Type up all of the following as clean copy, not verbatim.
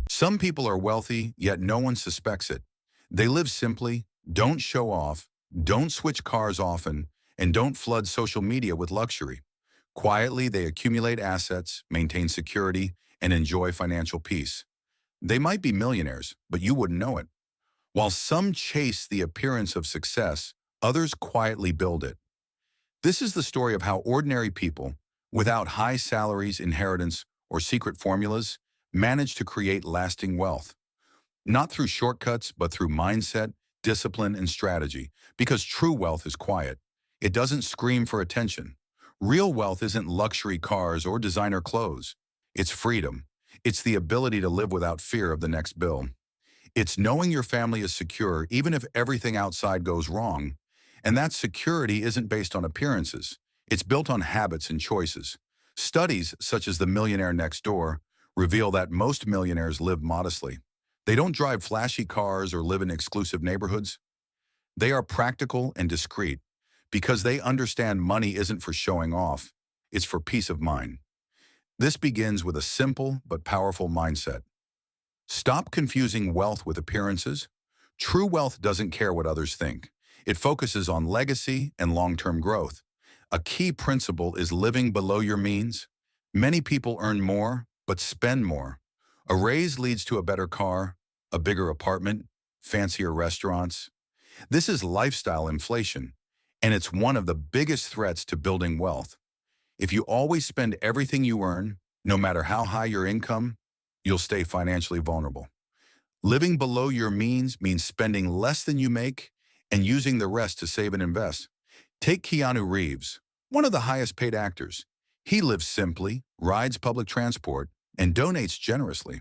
Some people are wealthy, yet no one suspects it. They live simply, don't show off, don't switch cars often, and don't flood social media with luxury. Quietly, they accumulate assets, maintain security, and enjoy financial peace. They might be millionaires, but you wouldn't know it. While some chase the appearance of success, others quietly build it. This is the story of how ordinary people, without high salaries, inheritance, or secret formulas, manage to create lasting wealth. Not through shortcuts, but through mindset, discipline, and strategy, because true wealth is quiet. It doesn't scream for attention. Real wealth isn't luxury cars or designer clothes. It's freedom. It's the ability to live without fear of the next bill. It's knowing your family is secure even if everything outside goes wrong. And that security isn't based on appearances. It's built on habits and choices. Studies, such as the Millionaire Next Door, reveal that most millionaires live modestly. They don't drive flashy cars or live in exclusive neighborhoods. They are practical and discreet because they understand money isn't for showing off. It's for peace of mind. This begins with a simple but powerful mindset. Stop confusing wealth with appearances. True wealth doesn't care what others think. It focuses on legacy and long-term growth. A key principle is living below your means. Many people earn more, but spend more. A raise leads to a better car, a bigger apartment, fancier restaurants. This is lifestyle inflation, and it's one of the biggest threats to building wealth. If you always spend everything you earn, no matter how high your income, you'll stay financially vulnerable. Living below your means means spending less than you make and using the rest to save and invest. Take Keanu Reeves, one of the highest paid actors. He lives simply, rides public transport, and donates generously.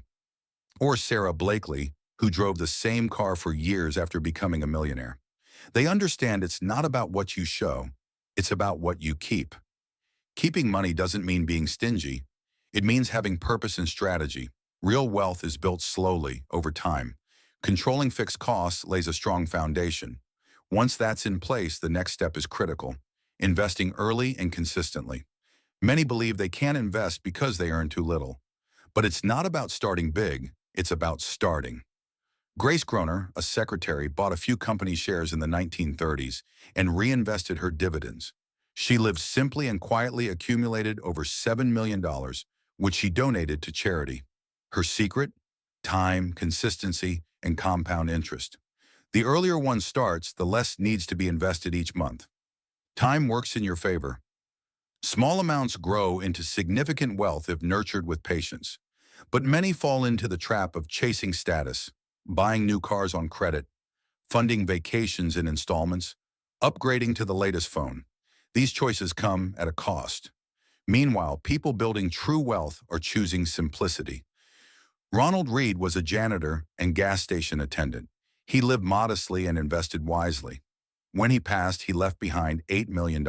Or Sarah Blakely, who drove the same car for years after becoming a millionaire. They understand it's not about what you show, it's about what you keep. Keeping money doesn't mean being stingy. It means having purpose and strategy. Real wealth is built slowly, over time. Controlling fixed costs lays a strong foundation. Once that's in place, the next step is critical. Investing early and consistently. Many believe they can't invest because they earn too little. But it's not about starting big, it's about starting. Grace Groner, a secretary, bought a few company shares in the 1930s and reinvested her dividends. She lived simply and quietly accumulated over $7 million, which she donated to charity. Her secret? Time, consistency, and compound interest. The earlier one starts, the less needs to be invested each month. Time works in your favor. Small amounts grow into significant wealth if nurtured with patience. But many fall into the trap of chasing status, buying new cars on credit, funding vacations in installments, upgrading to the latest phone. These choices come at a cost. Meanwhile, people building true wealth are choosing simplicity. Ronald Reed was a janitor and gas station attendant. He lived modestly and invested wisely. When he passed, he left behind $8 million.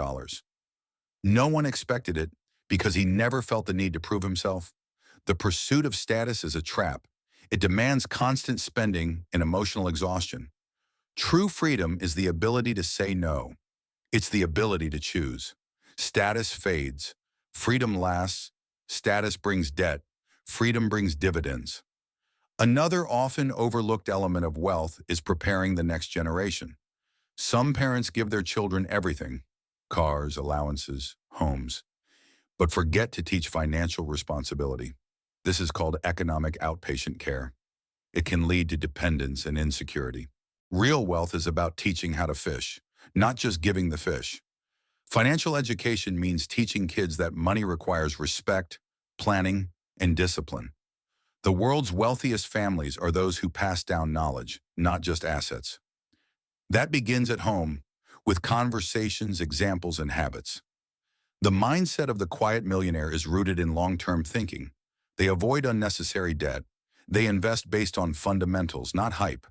No one expected it because he never felt the need to prove himself. The pursuit of status is a trap. It demands constant spending and emotional exhaustion. True freedom is the ability to say no. It's the ability to choose. Status fades. Freedom lasts. Status brings debt. Freedom brings dividends. Another often overlooked element of wealth is preparing the next generation. Some parents give their children everything, cars, allowances, homes, but forget to teach financial responsibility. This is called economic outpatient care. It can lead to dependence and insecurity. Real wealth is about teaching how to fish, not just giving the fish. Financial education means teaching kids that money requires respect, planning, and discipline. The world's wealthiest families are those who pass down knowledge, not just assets. That begins at home, with conversations, examples, and habits. The mindset of the quiet millionaire is rooted in long-term thinking. They avoid unnecessary debt. They invest based on fundamentals, not hype.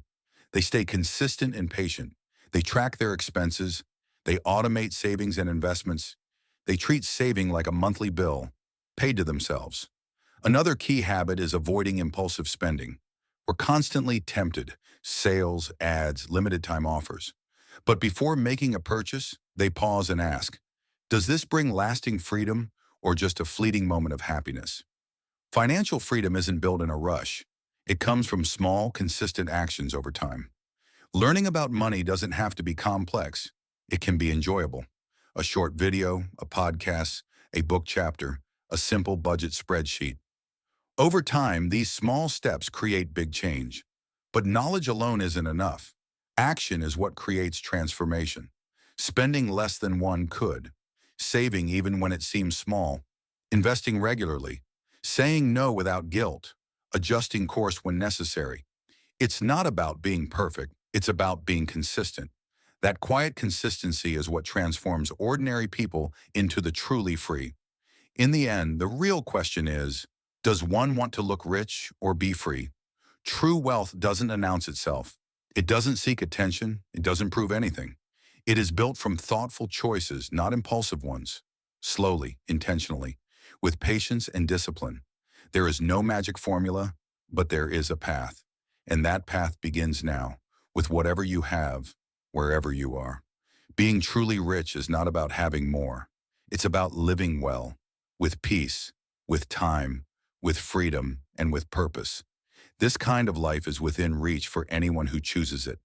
They stay consistent and patient. They track their expenses. They automate savings and investments. They treat saving like a monthly bill, paid to themselves. Another key habit is avoiding impulsive spending. We're constantly tempted, sales, ads, limited time offers. But before making a purchase, they pause and ask, does this bring lasting freedom or just a fleeting moment of happiness? Financial freedom isn't built in a rush. It comes from small, consistent actions over time. Learning about money doesn't have to be complex. It can be enjoyable. A short video, a podcast, a book chapter, a simple budget spreadsheet. Over time, these small steps create big change. But knowledge alone isn't enough. Action is what creates transformation. Spending less than one could, saving even when it seems small, investing regularly, saying no without guilt, adjusting course when necessary. It's not about being perfect, it's about being consistent. That quiet consistency is what transforms ordinary people into the truly free. In the end, the real question is, does one want to look rich or be free? True wealth doesn't announce itself. It doesn't seek attention. It doesn't prove anything. It is built from thoughtful choices, not impulsive ones. Slowly, intentionally, with patience and discipline. There is no magic formula, but there is a path. And that path begins now, with whatever you have, wherever you are. Being truly rich is not about having more. It's about living well, with peace, with time, with freedom, and with purpose. This kind of life is within reach for anyone who chooses it,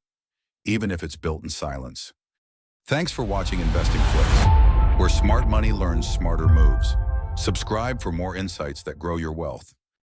even if it's built in silence. Thanks for watching InvestingFlix, where smart money learns smarter moves. Subscribe for more insights that grow your wealth.